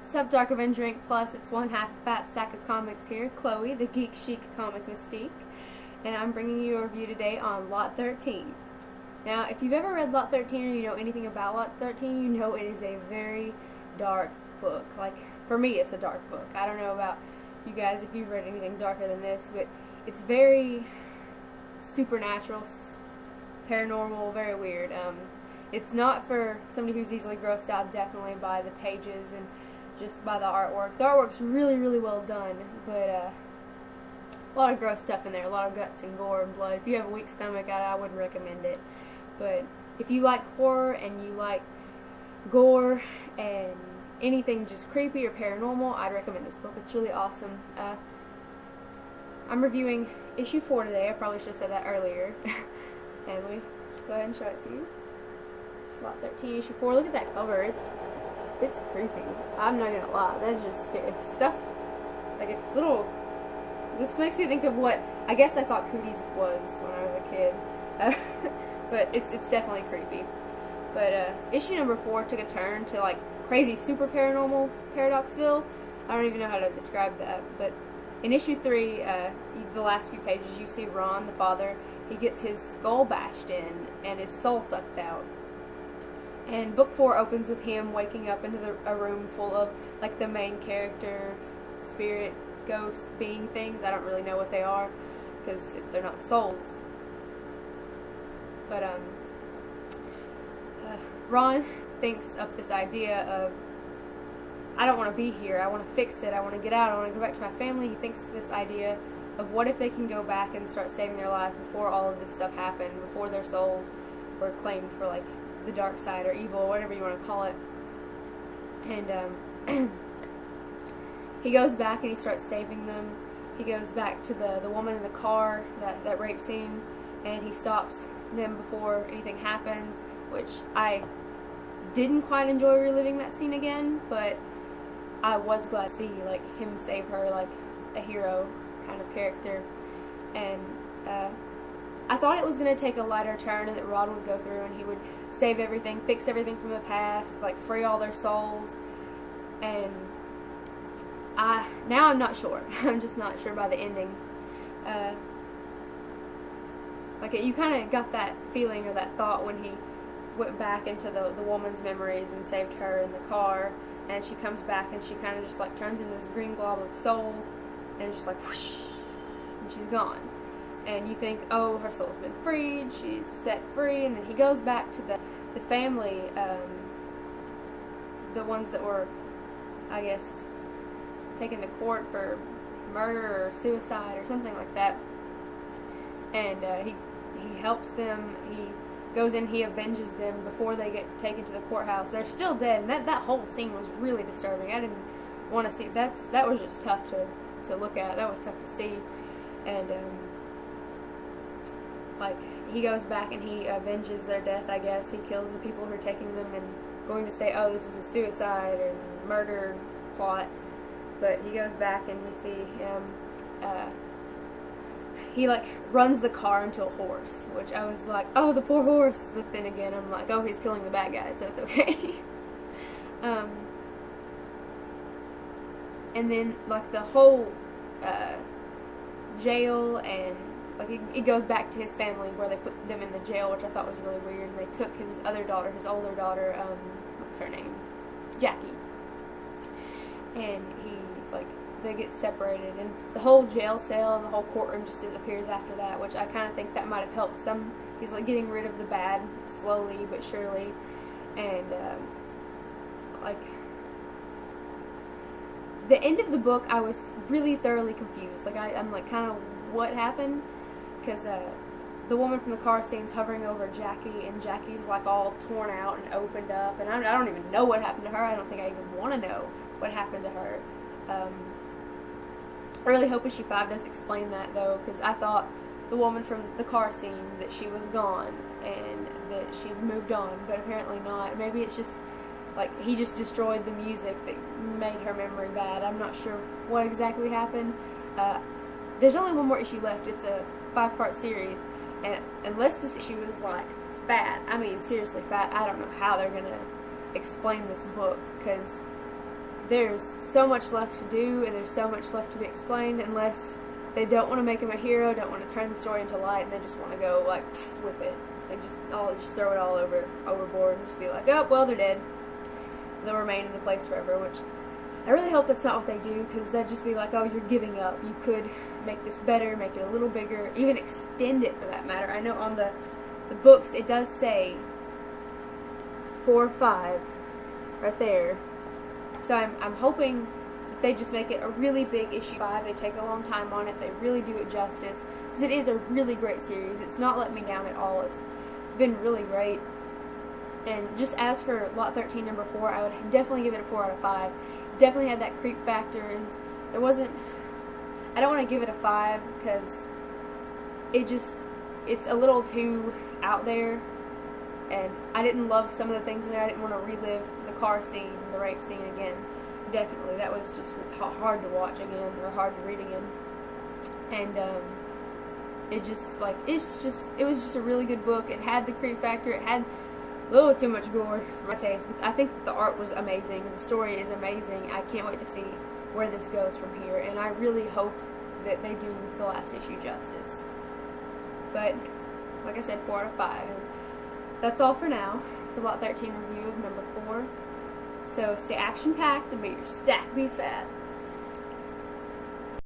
Sup, Dark Avenger Inc. Plus, it's one half fat sack of comics here, Chloe, the geek chic comic mystique, and I'm bringing you a review today on Lot 13. Now, if you've ever read Lot 13 or you know anything about Lot 13, you know it is a very dark book. Like, for me, it's a dark book. I don't know about you guys if you've read anything darker than this, but it's very supernatural, paranormal, very weird. It's not for somebody who's easily grossed out, definitely, by the pages and just by the artwork. The artwork's really, really well done, but a lot of gross stuff in there, a lot of guts and gore and blood. If you have a weak stomach, I wouldn't recommend it. But if you like horror and you like gore and anything just creepy or paranormal, I'd recommend this book. It's really awesome. I'm reviewing issue 4 today. I probably should have said that earlier. And let me go ahead and show it to you. It's Lot 13, issue 4. Look at that cover. It's creepy. I'm not gonna lie. That's just scary. If stuff, like if little, this makes me think of what I guess I thought Cooties was when I was a kid. But it's definitely creepy. But issue number 4 took a turn to like crazy super paranormal Paradoxville. I don't even know how to describe that. But in issue 3, the last few pages, you see Ron, the father. He gets his skull bashed in and his soul sucked out. And book 4 opens with him waking up into a room full of like the main character, spirit, ghost, being things. I don't really know what they are because they're not souls. But Ron thinks up this idea of, I don't want to be here. I want to fix it. I want to get out. I want to go back to my family. He thinks this idea of what if they can go back and start saving their lives before all of this stuff happened, before their souls were claimed for like the dark side or evil or whatever you want to call it. And he goes back and he starts saving them. He goes back to the woman in the car, that rape scene, and he stops them before anything happens, which I didn't quite enjoy reliving that scene again, but I was glad to see like him save her like a hero kind of character. And I thought it was going to take a lighter turn and that Ron would go through and he would save everything, fix everything from the past, like free all their souls. And now I'm not sure. I'm just not sure by the ending. You kind of got that feeling or that thought when he went back into the woman's memories and saved her in the car, and she comes back and she kind of just like turns into this green glob of soul, and it's just like whoosh, and she's gone. And you think, oh, her soul's been freed, she's set free, and then he goes back to the family, the ones that were, I guess, taken to court for murder or suicide or something like that. And he helps them, he goes in, he avenges them before they get taken to the courthouse. They're still dead, and that whole scene was really disturbing. I didn't want to see, that was just tough to look at, that was tough to see. And like, he goes back and he avenges their death, I guess. He kills the people who are taking them and going to say, oh, this is a suicide or murder plot. But he goes back and you see him, he like runs the car into a horse, which I was like, oh, the poor horse. But then again, I'm like, oh, he's killing the bad guys, so it's okay. And then like the whole jail, and like it goes back to his family where they put them in the jail, which I thought was really weird. And they took his other daughter, his older daughter, what's her name, Jackie, and they get separated, and the whole jail cell and the whole courtroom just disappears after that, which I kind of think that might have helped some. He's like getting rid of the bad slowly but surely. And like the end of the book, I was really thoroughly confused. Like I'm like, kind of what happened, because the woman from the car scene's hovering over Jackie, and Jackie's like all torn out and opened up, and I don't even know what happened to her. I don't think I even want to know what happened to her. I really hope issue 5 does explain that, though, because I thought the woman from the car scene, that she was gone and that she'd moved on, but apparently not. Maybe it's just like he just destroyed the music that made her memory bad. I'm not sure what exactly happened. There's only one more issue left. It's a 5-part series, and unless this issue is like fat, I mean seriously fat, I don't know how they're gonna explain this book, because there's so much left to do, and there's so much left to be explained, unless they don't want to make him a hero, don't want to turn the story into light, and they just want to go like with it. They just throw it all overboard and just be like, oh well, they're dead. They'll remain in the place forever, which I really hope that's not what they do, because they'd just be like, oh, you're giving up. You could make this better, make it a little bigger, even extend it for that matter. I know on the books it does say 4 or 5 right there. So I'm hoping that they just make it a really big issue 5. They take a long time on it. They really do it justice, because it is a really great series. It's not let me down at all. It's been really great. And just as for Lot 13 number 4, I would definitely give it a 4 out of 5. Definitely had that creep factor. I don't want to give it a 5 because it's a little too out there, and I didn't love some of the things in there. I didn't want to relive the car scene, the rape scene again. Definitely, that was just hard to watch again, or hard to read again. And it was just a really good book. It had the creep factor. It had a little too much gore for my taste, but I think the art was amazing. The story is amazing. I can't wait to see where this goes from here, and I really hope that they do the last issue justice. But like I said, 4 out of 5. And that's all for now for Lot 13 review of number 4. So stay action-packed and may your stack be fat.